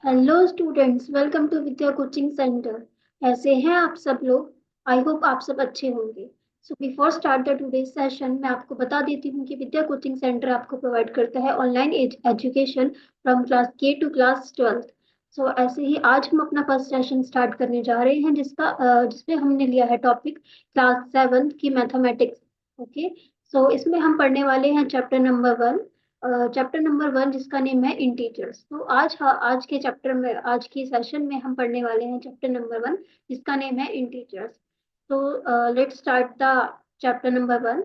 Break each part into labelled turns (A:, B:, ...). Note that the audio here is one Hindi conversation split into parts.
A: Hello students, welcome to Vidya coaching centre. कैसे हैं आप सब लोग? आई होप आप सब अच्छे होंगे। So before start the today session, मैं आपको बता देती हूँ कि विद्या कोचिंग सेंटर आपको प्रोवाइड करता है ऑनलाइन एजुकेशन फ्रॉम क्लास के टू क्लास 12th। सो ऐसे ही आज हम अपना फर्स्ट सेशन स्टार्ट करने जा रहे हैं जिसमें हमने लिया है टॉपिक क्लास 7 की मैथमेटिक्स। ओके। सो इसमें हम पढ़ने वाले हैं चैप्टर नंबर 1 जिसका नेम है इंटीजर्स। तो आज के सेशन में हम पढ़ने वाले हैं चैप्टर नंबर 1 जिसका नेम है इंटीजर्स। तो let's start the chapter number 1।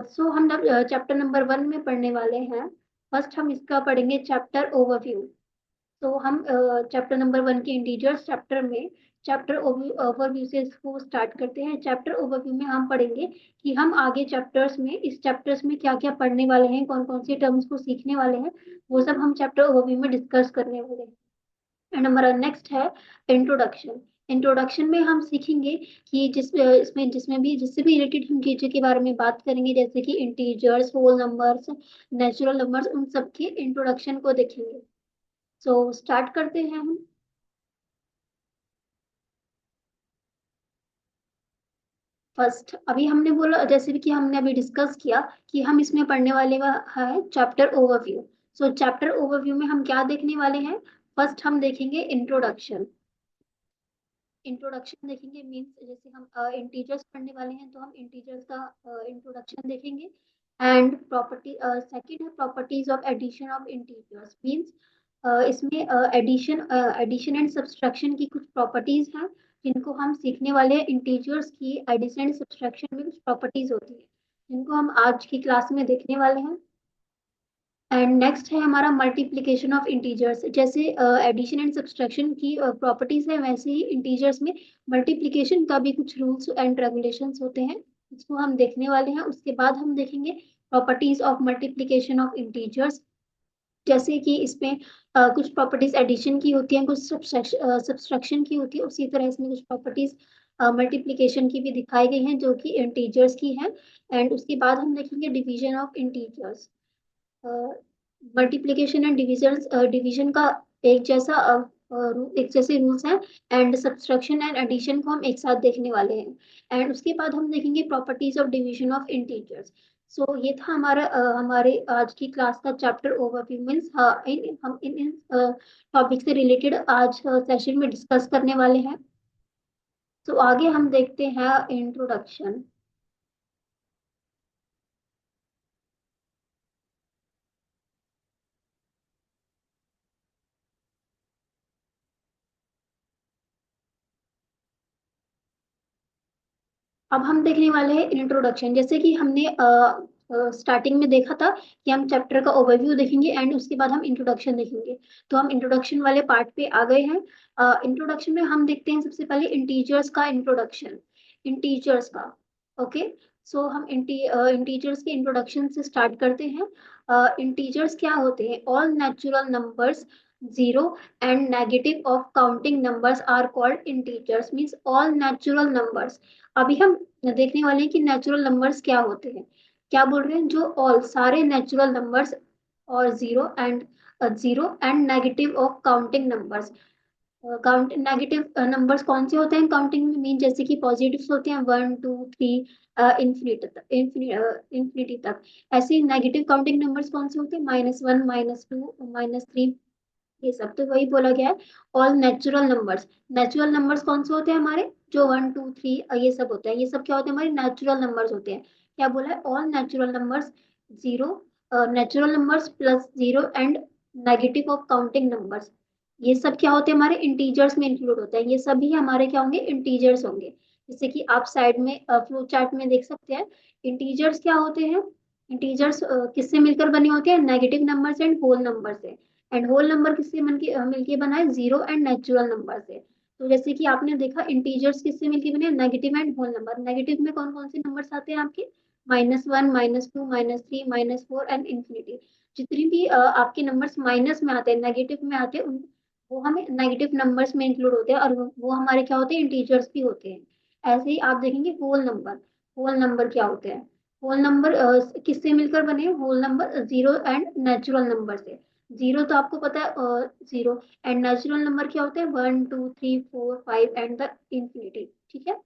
A: सो हम चैप्टर नंबर 1 में पढ़ने वाले हैं। फर्स्ट हम इसका पढ़ेंगे चैप्टर ओवरव्यू। तो हम चैप्टर नंबर 1 के इंटीजर्स चैप्टर में चैप्टर ओवरव्यू से इसको स्टार्ट करते हैं। चैप्टर ओवरव्यू में हम पढ़ेंगे कि हम आगे इस चैप्टर्स में क्या क्या पढ़ने वाले हैं, कौन कौन सी टर्म्स को सीखने वाले हैं, वो सब हम चैप्टर ओवरव्यू में डिस्कस करने वाले हैं। एंड हमारा नेक्स्ट है इंट्रोडक्शन। इंट्रोडक्शन में हम सीखेंगे कि जिससे भी रिलेटेड हम चीजों के बारे में बात करेंगे, जैसे कि integers, whole numbers, natural numbers, उन सब के इंट्रोडक्शन को देखेंगे। सो स्टार्ट करते हैं हम। फर्स्ट अभी हमने बोला, जैसे भी कि हमने अभी डिस्कस किया कि हम इसमें पढ़ने वाले है चैप्टर ओवरव्यू। सो चैप्टर ओवरव्यू में हम क्या देखने वाले हैं? फर्स्ट हम देखेंगे इंट्रोडक्शन। इंट्रोडक्शन देखेंगे मीन्स जैसे हम इंटीजर्स पढ़ने वाले हैं तो हम इंटीजर्स का इंट्रोडक्शन देखेंगे। एंड प्रॉपर्टी सेकंड है properties of addition of integers means इसमें एडिशन एंड सब्सट्रैक्शन की कुछ प्रॉपर्टीज हैं जिनको हम सीखने वाले हैं। इंटीजर्स की एडिशन एंड सब्सट्रैक्शन में कुछ प्रॉपर्टीज होती है जिनको हम आज की क्लास में देखने वाले हैं। एंड नेक्स्ट है हमारा मल्टीप्लिकेशन ऑफ इंटीजर्स। जैसे एडिशन एंड सब्सट्रैक्शन की प्रॉपर्टीज है, वैसे ही इंटीजर्स में मल्टीप्लिकेशन का भी कुछ रूल्स एंड रेगुलेशंस होते हैं, इसको हम देखने वाले हैं। उसके बाद हम देखेंगे properties of multiplication of integers. जैसे कि इसमें कुछ प्रॉपर्टीज एडिशन की होती हैं, कुछ सब्सट्रैक्शन की होती है, उसी तरह इसमें कुछ प्रॉपर्टीज मल्टीप्लिकेशन की भी दिखाई गई हैं जो कि इंटीजर्स की हैं। एंड उसके बाद हम देखेंगे division of integers. Multiplication and division का एक जैसा एक जैसे रूल्स हैं। एंड सब्सट्रैक्शन एंड एडिशन को हम एक साथ देखने वाले हैं। एंड उसके बाद हम देखेंगे properties of division of integers. So ये था हमारे आज की क्लास का चैप्टर ओवरव्यू मीन्स हम इन टॉपिक से रिलेटेड आज सेशन में डिस्कस करने वाले हैं। तो आगे हम देखते हैं इंट्रोडक्शन। अब हम देखने वाले हैं इंट्रोडक्शन। जैसे कि हमने स्टार्टिंग में देखा था कि हम चैप्टर का ओवरव्यू देखेंगे एंड उसके बाद हम इंट्रोडक्शन देखेंगे। तो हम इंट्रोडक्शन वाले पार्ट पे आ गए हैं। इंट्रोडक्शन में हम देखते हैं सबसे पहले इंटीजर्स का इंट्रोडक्शन। इंटीजर्स का ओके। सो हम इंटीजर्स के इंट्रोडक्शन से स्टार्ट करते हैं। इंटीजर्स क्या होते हैं? All natural numbers zero and negative of counting numbers are called integers means all natural numbers. अभी हम देखने वाले हैं कि नेचुरल नंबर्स क्या होते हैं। क्या बोल रहे हैं? जो ऑल सारे नेचुरल नंबर्स और zero and negative of counting numbers. Count negative numbers कौन से होते हैं काउंटिंग में? मीन जैसे कि पॉजिटिव्स होते हैं 1 2 3 इंफिनिटी तक। ऐसे ही नेगेटिव काउंटिंग नंबर्स कौन से होते हैं? -1 -2 -3। ये सब तो वही बोला गया है। All natural numbers. Natural numbers कौन से होते हैं हमारे? जो 1 2 3 ये सब होता है, ये सब क्या होते हैं? हमारे नेचुरल नंबर्स होते हैं। क्या बोला है? All natural numbers zero, natural numbers plus zero and negative of counting numbers, ये सब क्या होते हैं? हमारे इंटीजर्स में इंक्लूड होता है। ये सभी हमारे क्या होंगे? इंटीजर्स होंगे। जैसे कि आप साइड में फ्लो चार्ट में देख सकते हैं। इंटीजर्स क्या होते हैं? इंटीजर्स किससे मिलकर बने होते हैं? Negative number and whole number से। एंड होल नंबर किससे मिलके बना है? जीरो एंड नेचुरल नंबर से। तो जैसे कि आपने देखा इंटीजर्स किससे मिलके बने? Negative and whole number. Negative में कौन कौन से नंबर्स आते हैं आपके? -1 -2 -3 -4 एंड इंफिनिटी। जितनी भी आपके नंबर्स माइनस में आते हैं, नेगेटिव में आते हैं, वो हमें नेगेटिव नंबर्स में इंक्लूड होते हैं और वो हमारे क्या होते हैं? इंटीजर्स भी होते हैं। ऐसे ही आप देखेंगे होल नंबर। होल नंबर क्या होते हैं? होल नंबर किससे मिलकर बने हैं? Whole number zero and natural number से। जीरो तो आपको पता है, जीरो। एंड नेचुरल नंबर क्या होते हैं, 1 2 3 4 5 एंड द इंफिनिटी, ठीक है।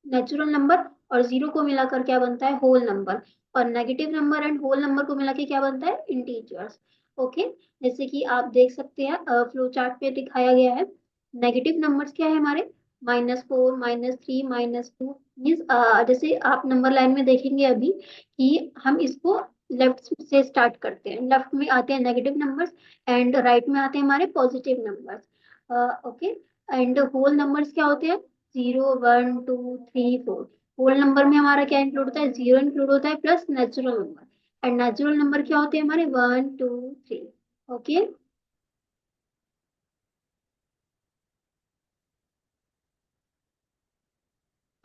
A: नेचुरल नंबर और जीरो को मिलाकर क्या बनता है, होल नंबर। और negative number and whole number को मिला के क्या बनता है, इंटीजर्स। ओके। जैसे कि आप देख सकते हैं फ्लो चार्ट पे दिखाया गया है। नेगेटिव नंबर्स क्या है हमारे, -4 -3 -2। मीन्स जैसे आप नंबर लाइन में देखेंगे अभी कि हम इसको लेफ्ट से स्टार्ट करते हैं, लेफ्ट में आते हैं नेगेटिव नंबर्स एंड राइट में आते हैं हमारे positive numbers. Okay. And whole numbers क्या होते हैं, 0 1 2 3 4। होल नंबर में हमारा क्या इंक्लूड होता है, जीरो इंक्लूड होता है plus natural number. And natural number क्या होते हैं हमारे, 1 2 3। ओके।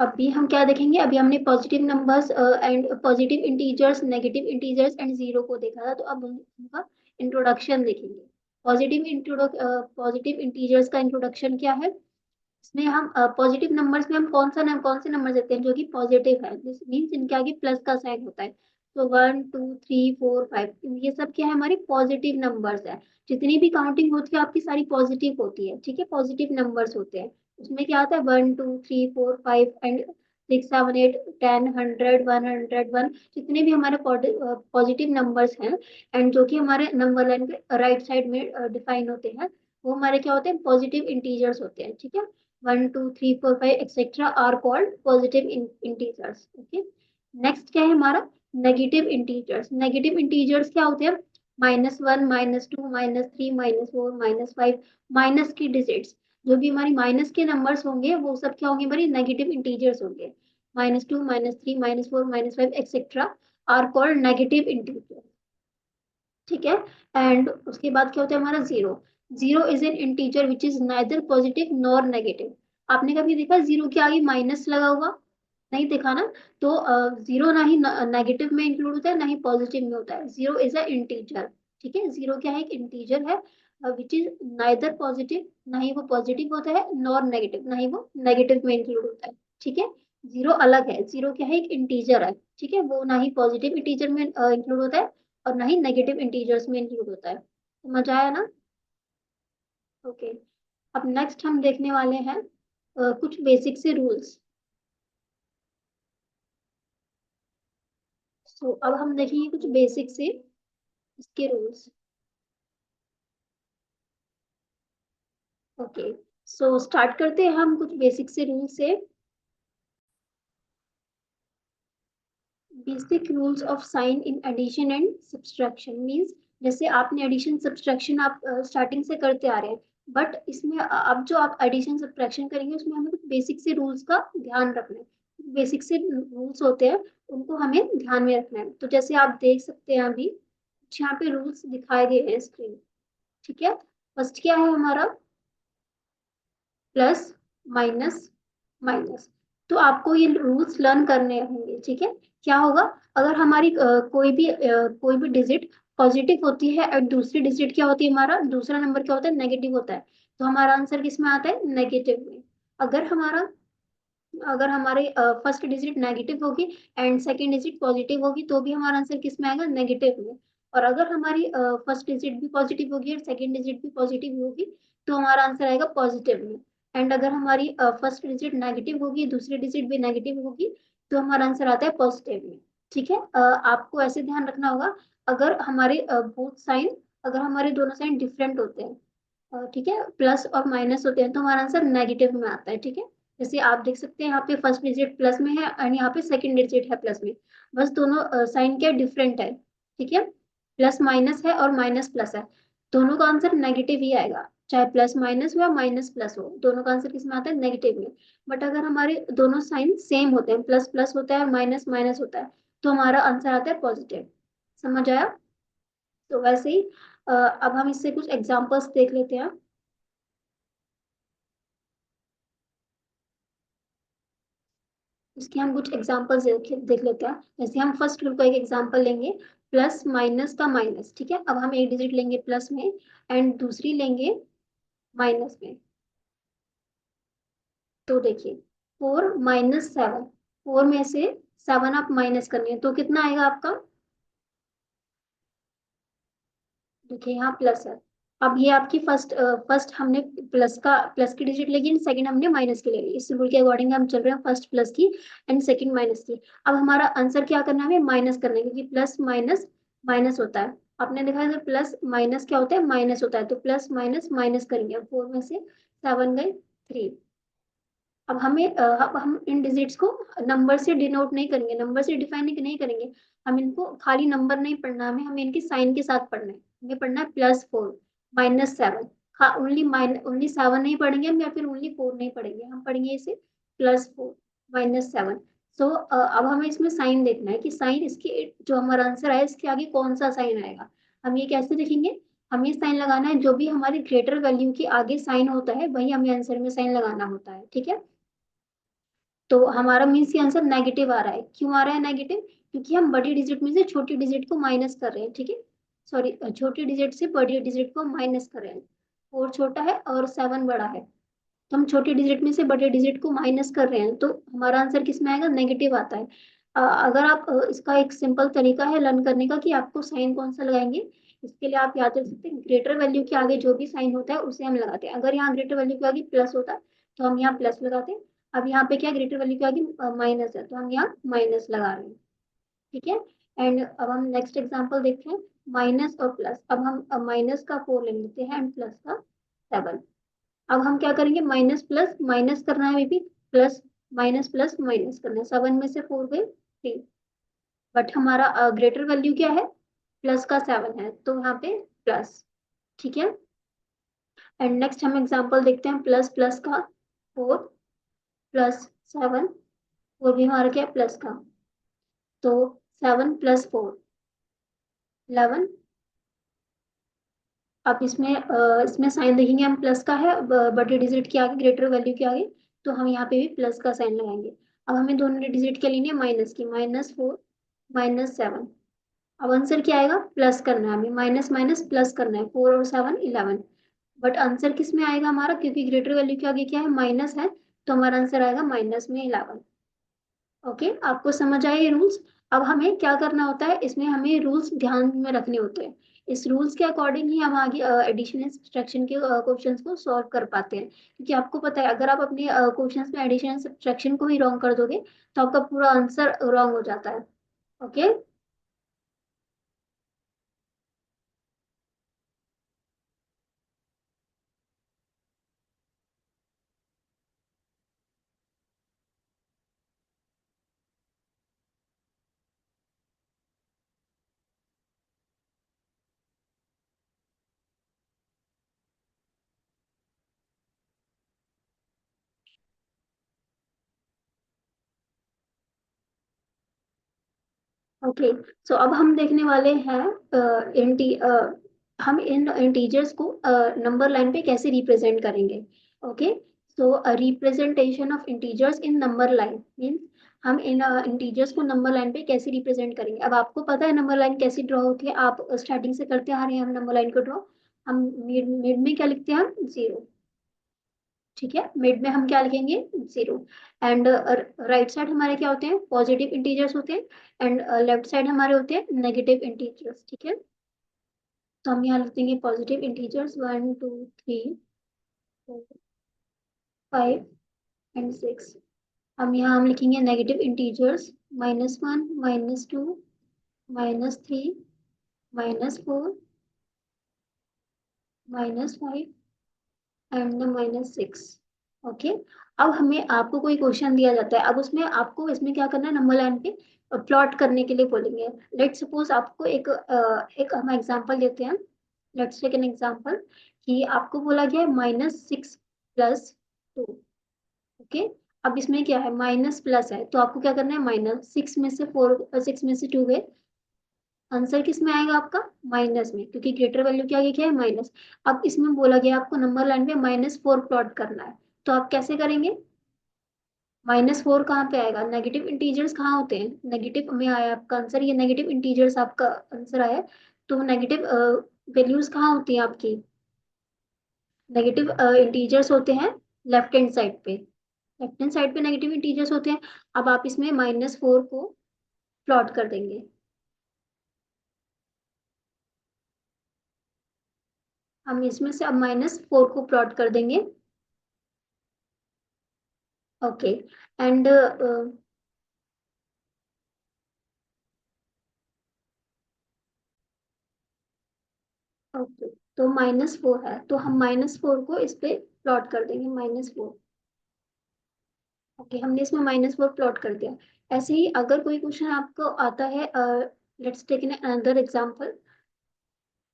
A: अभी हम क्या देखेंगे, अभी हमने positive numbers and positive integers, negative integers and zero को देखा था, तो अब हम उनका इंट्रोडक्शन देखेंगे। पॉजिटिव इंटीजर्स का इंट्रोडक्शन क्या है, इसमें हम पॉजिटिव नंबर्स में हम कौन से नंबर देते हैं जो कि पॉजिटिव है, मीन्स इनके आगे प्लस का साइन होता है। तो 1 2 3 4 5, ये सब क्या है, हमारे पॉजिटिव नंबर्स है। जितनी भी काउंटिंग होती है आपकी सारी पॉजिटिव होती है, ठीक है, पॉजिटिव नंबर्स होते हैं। उसमें क्या आता है, 1 2 3 4 5 एंड 6 7 8 10 100 101। जितने भी हमारे पॉजिटिव नंबर्स हैं एंड जो कि हमारे नंबर लाइन पे राइट साइड में डिफाइन होते हैं, वो हमारे क्या होते हैं, पॉजिटिव इंटीजर्स होते हैं, ठीक है। 1 2 3 4 5 etcetera are called positive integers. Okay. Next क्या है हमारा, नेगेटिव इंटीजर्स। नेगेटिव इंटीजर्स क्या होते हैं, -1 -2 -3 -4 -5। माइनस की डिजिट्स, जो भी हमारी माइनस के नंबर्स होंगे वो सब क्या होंगे, हमारी नेगेटिव इंटीजर्स होंगे। -2 -3 -4 -5 etcetera are called negative integers, ठीक है। एंड उसके बाद क्या होता है हमारा, zero. Zero is an integer which is neither positive nor negative. आपने कभी देखा जीरो के आगे माइनस लगा हुआ, नहीं देखा ना। तो जीरो ना ही नेगेटिव में इंक्लूड होता है ना ही पॉजिटिव में होता है, जीरो इज अ इंटीजर, ठीक है। जीरो क्या है, एक इंटीजर है विच इज नाइदर पॉजिटिव, ना ही वो पॉजिटिव होता है, नॉर नेगेटिव, ना ही वो नेगेटिव में इंक्लूड होता है, ठीक है। जीरो अलग है, जीरो क्या है, एक इंटीजर है, ठीक है, वो ना ही पॉजिटिव इंटीजर में इंक्लूड होता है और ना ही नेगेटिव इंटीजर्स में इंक्लूड होता है। समझ आया ना। ओके। अब नेक्स्ट हम देखने वाले हैं कुछ बेसिक से रूल्स। सो अब हम देखेंगे कुछ बेसिक से इसके रूल्स। ओके। सो स्टार्ट करते हैं हम कुछ बेसिक से रूल से। Basic rules of sign in addition and subtraction means, जैसे आपने एडिशन सब्सट्रैक्शन आप स्टार्टिंग से करते आ रहे हैं, बट इसमें अब जो आप एडिशन सब्सट्रैक्शन करेंगे उसमें हमें कुछ बेसिक से रूल्स का ध्यान रखना है। बेसिक से रूल्स होते हैं, उनको हमें ध्यान में रखना है। तो जैसे आप देख सकते हैं अभी कुछ यहाँ पे रूल्स दिखाए गए हैं स्क्रीन, ठीक है। फर्स्ट क्या है हमारा, प्लस माइनस माइनस। तो आपको ये रूल्स लर्न करने होंगे, ठीक है। क्या होगा, अगर हमारी कोई भी डिजिट पॉजिटिव होती है और दूसरी डिजिट क्या होती है, हमारा दूसरा नंबर क्या होता है, नेगेटिव होता है, तो हमारा आंसर किस में आता है, नेगेटिव में। अगर हमारा अगर हमारे फर्स्ट डिजिट नेगेटिव होगी एंड सेकंड डिजिट पॉजिटिव होगी, तो भी हमारा आंसर किस में आएगा, नेगेटिव में। और अगर हमारी फर्स्ट डिजिट भी पॉजिटिव होगी और सेकंड डिजिट भी पॉजिटिव होगी, तो हमारा आंसर आएगा पॉजिटिव में। एंड अगर हमारी फर्स्ट डिजिट नेगेटिव होगी, दूसरी डिजिट भी नेगेटिव होगी, तो हमारा आंसर आता है पॉजिटिव में, ठीक है। आपको ऐसे ध्यान रखना होगा, अगर हमारे बोथ साइन, अगर हमारे दोनों साइन डिफरेंट होते हैं, ठीक है, प्लस और माइनस होते हैं, तो हमारा आंसर नेगेटिव में आता है, ठीक है। जैसे आप देख सकते हैं यहाँ पे फर्स्ट डिजिट प्लस में है और यहाँ पे सेकंड डिजिट है प्लस में, बस दोनों साइन क्या डिफरेंट है, ठीक है। प्लस माइनस है और माइनस प्लस है, दोनों का आंसर नेगेटिव ही आएगा, चाहे प्लस माइनस हो या माइनस प्लस हो, दोनों का आंसर किसमें आता है, नेगेटिव में। बट अगर हमारे दोनों साइन सेम होते हैं, प्लस प्लस होता है और माइनस माइनस होता है, तो हमारा आंसर आता है पॉजिटिव। समझ आया। तो वैसे ही अब हम इससे कुछ एग्जांपल्स देख लेते हैं। इसके हम कुछ एग्जांपल्स देख लेते हैं। जैसे हम फर्स्ट का एक एग्जांपल लेंगे, प्लस माइनस का माइनस, ठीक है। अब हम एक डिजिट लेंगे प्लस में एंड दूसरी लेंगे माइनस में। तो देखिए, 4 - 7, 4 में से 7 आप माइनस करनी है तो कितना आएगा आपका, देखिए यहाँ प्लस है। अब ये आपकी फर्स्ट हमने प्लस की डिजिट लेगी, सेकंड हमने माइनस की ले ली। इस रूल के अकॉर्डिंग हम चल रहे हैं, फर्स्ट प्लस की एंड सेकंड माइनस की। अब हमारा आंसर क्या करना है, हमें माइनस करना है, क्योंकि प्लस माइनस माइनस होता है। आपने देखा है प्लस माइनस क्या होता है, माइनस होता है। तो प्लस माइनस माइनस करेंगे, 4 में से 7 गए 3। अब हम इन डिजिट्स को नंबर से डिनोट नहीं करेंगे, नंबर से डिफाइन नहीं करेंगे। हम इनको खाली नंबर नहीं पढ़ना, हमें इनके साइन के साथ पढ़ना है। हमें पढ़ना है +4 -7। हाँ, ओनली 7 नहीं पढ़ेंगे हम, या फिर ओनली 4 नहीं पढ़ेंगे, हम पढ़ेंगे इसे +4 -7। सो अब हमें इसमें साइन देखना है कि साइन इसके जो हमारा आंसर है इसके आगे कौन सा साइन आएगा। हम ये कैसे देखेंगे, हमें साइन लगाना है जो भी हमारी ग्रेटर वैल्यू के आगे साइन होता है वही हमें आंसर में साइन लगाना होता है, ठीक है। तो हमारा मीन्स ये आंसर नेगेटिव आ रहा है। क्यों आ रहा है नेगेटिव, क्योंकि हम बड़ी डिजिट में से छोटी डिजिट को माइनस कर रहे हैं, ठीक है। सॉरी, छोटी डिजिट से बड़ी डिजिट को माइनस कर रहे हैं। 4 छोटा है और 7 बड़ा है, तो हम छोटी डिजिट में से बड़े डिजिट को माइनस कर रहे हैं, तो हमारा आंसर किस में आएगा, नेगेटिव आता है। अगर आप इसका एक सिंपल तरीका है लर्न करने का कि आपको साइन कौन सा लगाएंगे। इसके लिए आप याद रख सकते हैं, ग्रेटर वैल्यू के आगे जो भी साइन होता है उसे हम लगाते हैं। अगर यहाँ ग्रेटर वैल्यू के आगे प्लस होता है तो हम यहाँ प्लस लगाते हैं। अब यहाँ पे क्या ग्रेटर वैल्यू के आगे माइनस है, तो हम यहाँ माइनस लगा रहे हैं, ठीक है। एंड अब हम नेक्स्ट एग्जांपल देखते हैं, माइनस और प्लस। अब हम माइनस का 4 ले लेते हैं एंड प्लस का 7। अब हम क्या करेंगे, माइनस प्लस माइनस करना है, भी प्लस प्लस माइनस करना है। 7 में से 4 गए 3, बट हमारा ग्रेटर वैल्यू क्या है, प्लस का 7 है, तो यहाँ पे प्लस, ठीक है। एंड नेक्स्ट हम एग्जांपल देखते हैं, प्लस प्लस का 4 +7, वो भी हमारा क्या है, प्लस का। तो 7 + 4 11। अब इसमें साइन देखेंगे हम, प्लस का है, बड़े डिजिट के आगे ग्रेटर वैल्यू के आगे, तो हम यहाँ पे भी प्लस का साइन लगाएंगे। अब हमें दोनों डिजिट के लिए माइनस की, -4 -7। अब आंसर क्या आएगा, प्लस करना है हमें, माइनस माइनस प्लस करना है, 4 और 7 11। बट आंसर किस में आएगा हमारा, क्योंकि ग्रेटर वैल्यू के आगे क्या है, माइनस है, तो हमारा आंसर आएगा माइनस में 11। ओके, आपको समझ आए ये रूल्स। अब हमें क्या करना होता है, इसमें हमें रूल्स ध्यान में रखने होते हैं। इस रूल्स के अकॉर्डिंग ही हम आगे एडिशन सब्ट्रैक्शन के क्वेश्चंस को सॉल्व कर पाते हैं, क्योंकि आपको पता है अगर आप अपने क्वेश्चंस में एडिशन सब्ट्रैक्शन को ही रॉन्ग कर दोगे तो आपका पूरा आंसर रॉन्ग हो जाता है। ओके। ओके, सो अब हम देखने वाले हैं इंटी हम इन इंटीजर्स को नंबर लाइन पे कैसे रिप्रेजेंट करेंगे। Okay, so representation of integers in number line means हम इन इंटीजर्स को नंबर लाइन पे कैसे रिप्रेजेंट करेंगे। अब आपको पता है नंबर लाइन कैसे ड्रॉ होती है, आप स्टार्टिंग से करते आ रहे हैं हम नंबर लाइन को ड्रॉ। हम मिड मिड में क्या लिखते हैं, हम 0, ठीक है। मिड में हम क्या लिखेंगे, 0। एंड राइट साइड हमारे क्या होते हैं, पॉजिटिव इंटीजर्स होते हैं, एंड लेफ्ट साइड हमारे होते हैं नेगेटिव इंटीजर्स, ठीक है। तो हम यहाँ लिख देंगे पॉजिटिव इंटीजर्स 1 2 3 4 5 एंड 6। हम यहाँ हम लिखेंगे नेगेटिव इंटीजर्स -1 -2 -3 -4 -5 एंड -6। ओके, अब हमें आपको कोई क्वेश्चन दिया जाता है, अब उसमें आपको इसमें क्या करना है, नंबर लाइन पे प्लॉट करने के लिए बोलेंगे। लेट सपोज आपको एक हम एग्जांपल देते हैं। लेट्स टेक एन एग्जांपल कि आपको बोला गया है -6 +2। ओके, अब इसमें क्या है, माइनस प्लस है, तो आपको क्या करना है, माइनस 6 में से 4, 6 में से 2 गए, आंसर किस में आएगा आपका, माइनस में, क्योंकि ग्रेटर वैल्यू के आगे क्या है, माइनस। अब इसमें बोला गया आपको नंबर लाइन पे -4 प्लॉट करना है, तो आप कैसे करेंगे, -4 कहाँ पे आएगा, नेगेटिव इंटीजर्स कहाँ होते हैं, नेगेटिव में आया आपका आंसर, ये नेगेटिव इंटीजर्स आपका आंसर आया। तो नेगेटिव वैल्यूज कहाँ होती हैं आपकी, नेगेटिव इंटीजर्स होते हैं लेफ्ट हैंड साइड पे, लेफ्ट हैंड साइड पे नेगेटिव इंटीजर्स होते हैं। अब आप इसमें -4 को प्लॉट कर देंगे। हम इसमें से अब -4 को प्लॉट कर देंगे। ओके। एंड ओके, तो -4 है, तो हम -4 को इस पे प्लॉट कर देंगे, -4। ओके, हमने इसमें -4 प्लॉट कर दिया। ऐसे ही अगर कोई क्वेश्चन आपको आता है, let's take an another example,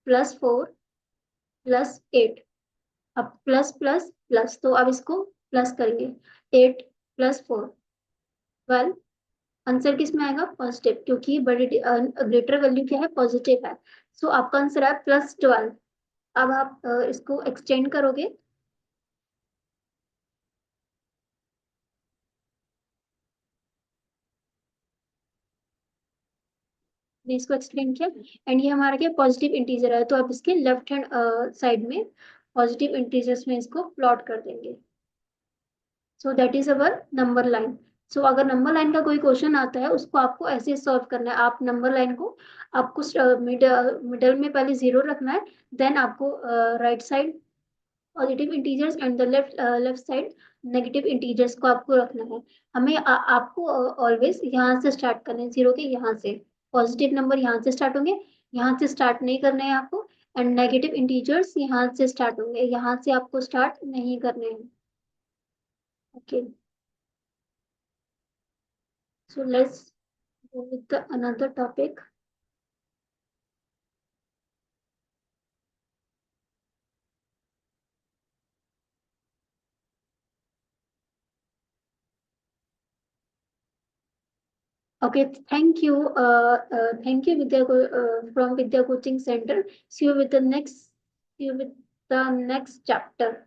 A: +4 +8। अब प्लस प्लस प्लस, तो अब इसको प्लस करेंगे। 8 +4 12। आंसर किस में आएगा? पॉजिटिव, क्योंकि बड़ी ग्रेटर वैल्यू क्या है? पॉजिटिव है। सो आपका आंसर है +12। अब आप इसको एक्सटेंड करोगे। ने इसको एक्सटेंड किया, एंड ये हमारा क्या पॉजिटिव इंटीजर है, तो आप इसके लेफ्ट हैंड साइड में पॉजिटिव इंटीजर्स में इसको प्लॉट कर देंगे। So that is our number line. So अगर नंबर लाइन का कोई क्वेश्चन आता है, उसको आपको ऐसे सॉल्व करना है। आप नंबर लाइन को आपको मिडल मिडल में पहले जीरो रखना है, देन आपको right side positive integers and the left left side negative integers को आपको रखना है। हमें आपको ऑलवेज यहाँ से स्टार्ट करना है, जीरो के यहाँ से। पॉजिटिव नंबर यहाँ से स्टार्ट होंगे, यहाँ से स्टार्ट नहीं करना है आपको। एंड नेगेटिव इंटीजर्स यहाँ से स्टार्ट होंगे, यहाँ से आपको स्टार्ट नहीं करने हैं। Okay, so let's go with the another topic. Okay, thank you Vidya from Vidya Coaching Center. See you with the next chapter.